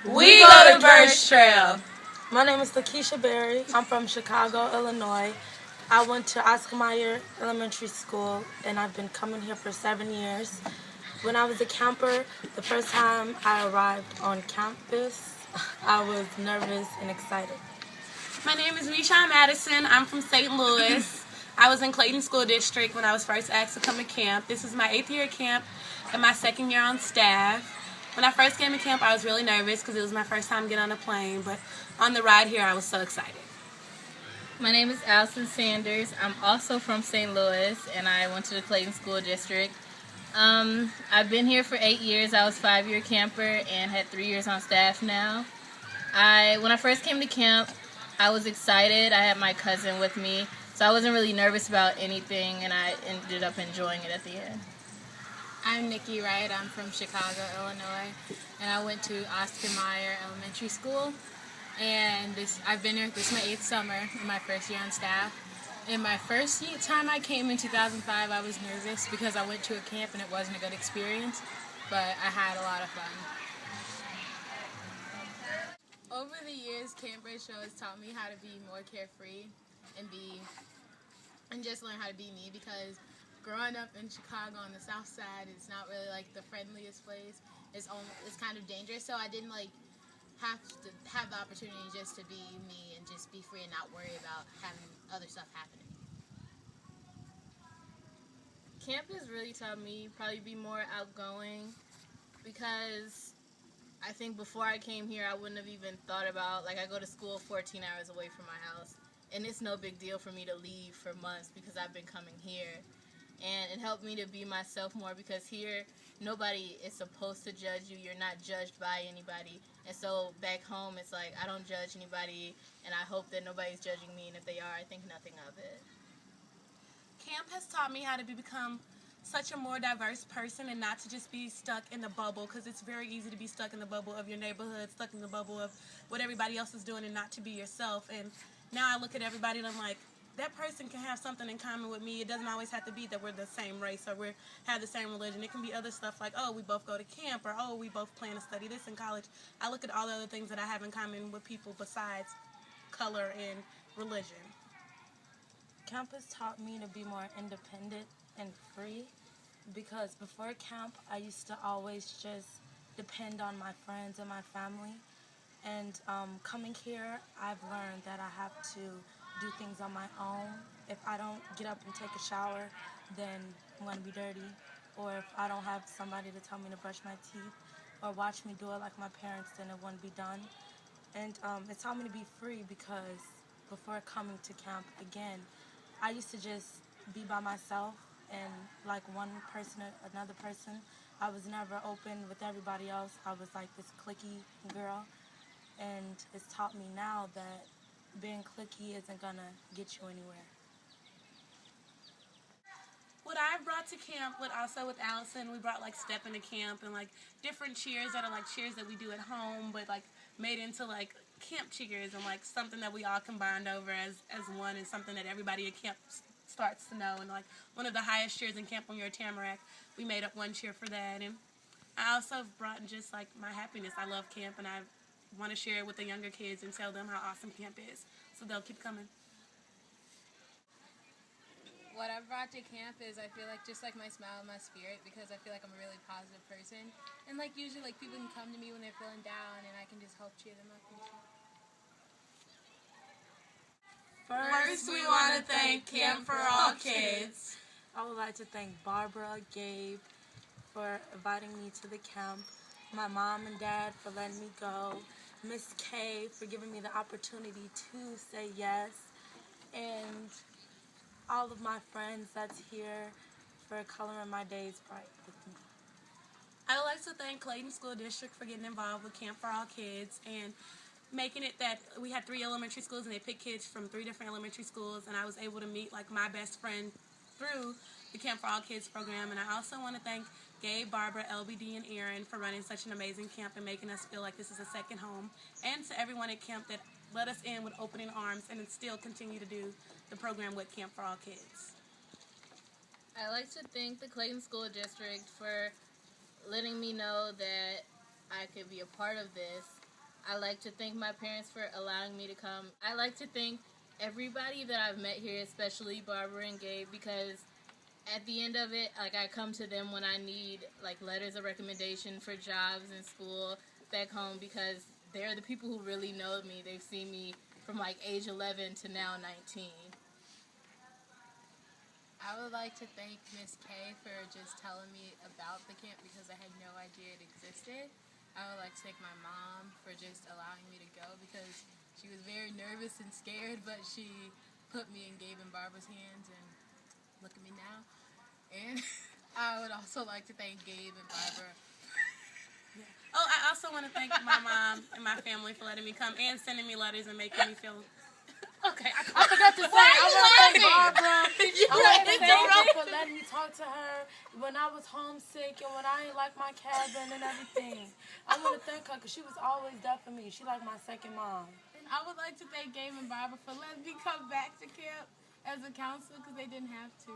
We go to Birch Trail. My name is Lakeisha Berry. I'm from Chicago, Illinois. I went to Oscar Mayer Elementary School, and I've been coming here for 7 years. When I was a camper, the first time I arrived on campus, I was nervous and excited. My name is Risha Madison. I'm from St. Louis. I was in Clayton School District when I was first asked to come to camp. This is my 8th year at camp and my 2nd year on staff. When I first came to camp, I was really nervous because it was my first time getting on a plane, but on the ride here, I was so excited. My name is Allison Sanders. I'm also from St. Louis, and I went to the Clayton School District. I've been here for 8 years. I was 5-year camper and had 3 years on staff now. When I first came to camp, I was excited. I had my cousin with me, so I wasn't really nervous about anything, and I ended up enjoying it at the end. I'm Nikki Wright. I'm from Chicago, Illinois, and I went to Oscar Mayer Elementary School. And I've been here. This is my 8th summer in my first year on staff. In my first time I came in 2005, I was nervous because I went to a camp and it wasn't a good experience, but I had a lot of fun. Over the years, Camp Birch Trail has taught me how to be more carefree and just learn how to be me, because growing up in Chicago on the south side, it's not really like the friendliest place. It's kind of dangerous, so I didn't have to have the opportunity just to be me and just be free and not worry about having other stuff happening. Camp has really taught me probably be more outgoing, because I think before I came here, I wouldn't have even thought about, I go to school 14 hours away from my house, and it's no big deal for me to leave for months because I've been coming here. And it helped me to be myself more, because here, nobody is supposed to judge you. You're not judged by anybody. And so back home, it's I don't judge anybody, and I hope that nobody's judging me, and if they are, I think nothing of it. Camp has taught me how to become such a more diverse person and not to just be stuck in the bubble, because it's very easy to be stuck in the bubble of your neighborhood, stuck in the bubble of what everybody else is doing and not to be yourself. And now I look at everybody and I'm like, that person can have something in common with me. It doesn't always have to be that we're the same race or we have the same religion. It can be other stuff like, oh, we both go to camp, or oh, we both plan to study this in college. I look at all the other things that I have in common with people besides color and religion. Camp has taught me to be more independent and free, because before camp, I used to always just depend on my friends and my family. And coming here, I've learned that I have to do things on my own. If I don't get up and take a shower, then I'm going to be dirty. Or if I don't have somebody to tell me to brush my teeth or watch me do it like my parents, then it wouldn't be done. And it taught me to be free, because before coming to camp, again, I used to just be by myself and like one person or another person. I was never open with everybody else. I was like this cliquey girl. And it's taught me now that being cliquey isn't gonna get you anywhere. What I brought to camp, with Allison, we brought step into camp and different cheers that are cheers that we do at home, but made into camp cheers, and something that we all combined over as one, and something that everybody at camp starts to know. And one of the highest cheers in camp when you're a Tamarack, we made up one cheer for that. And I also brought in just my happiness. I love camp, and I want to share it with the younger kids and tell them how awesome camp is, so they'll keep coming. What I've brought to camp is, I feel just my smile and my spirit, because I feel I'm a really positive person. And usually people can come to me when they're feeling down, and I can just help cheer them up. First, we want to thank Camp for All Kids. I would like to thank Barbara, Gabe for inviting me to the camp, my mom and dad for letting me go, Miss K for giving me the opportunity to say yes, and all of my friends that's here for coloring my days bright with me. I would like to thank Clayton School District for getting involved with Camp for All Kids and making it that we had 3 elementary schools, and they picked kids from 3 different elementary schools, and I was able to meet my best friend through the Camp for All Kids program. And I also want to thank Gabe, Barbara, LBD, and Aaron for running such an amazing camp and making us feel like this is a second home, and to everyone at camp that let us in with opening arms and still continue to do the program with Camp for All Kids. I like to thank the Clayton School District for letting me know that I could be a part of this. I like to thank my parents for allowing me to come. I like to thank everybody that I've met here, especially Barbara and Gabe, because at the end of it, like, I come to them when I need, like, letters of recommendation for jobs in school back home, because they're the people who really know me. They've seen me from, like, age 11 to now 19. I would like to thank Miss K for just telling me about the camp because I had no idea it existed. I would like to thank my mom for just allowing me to go because she was very nervous and scared, but she put me in Gabe and Barbara's hands, and look at me now. And I would also like to thank Gabe and Barbara. Oh, I also want to thank my mom and my family for letting me come and sending me letters and making me feel... Okay, I forgot to say, I want to thank Barbara. I want to thank Barbara for letting me talk to her when I was homesick and when I ain't like my cabin and everything. I want to thank her because she was always there for me. She like my second mom. And I would like to thank Gabe and Barbara for letting me come back to camp as a counselor because they didn't have to.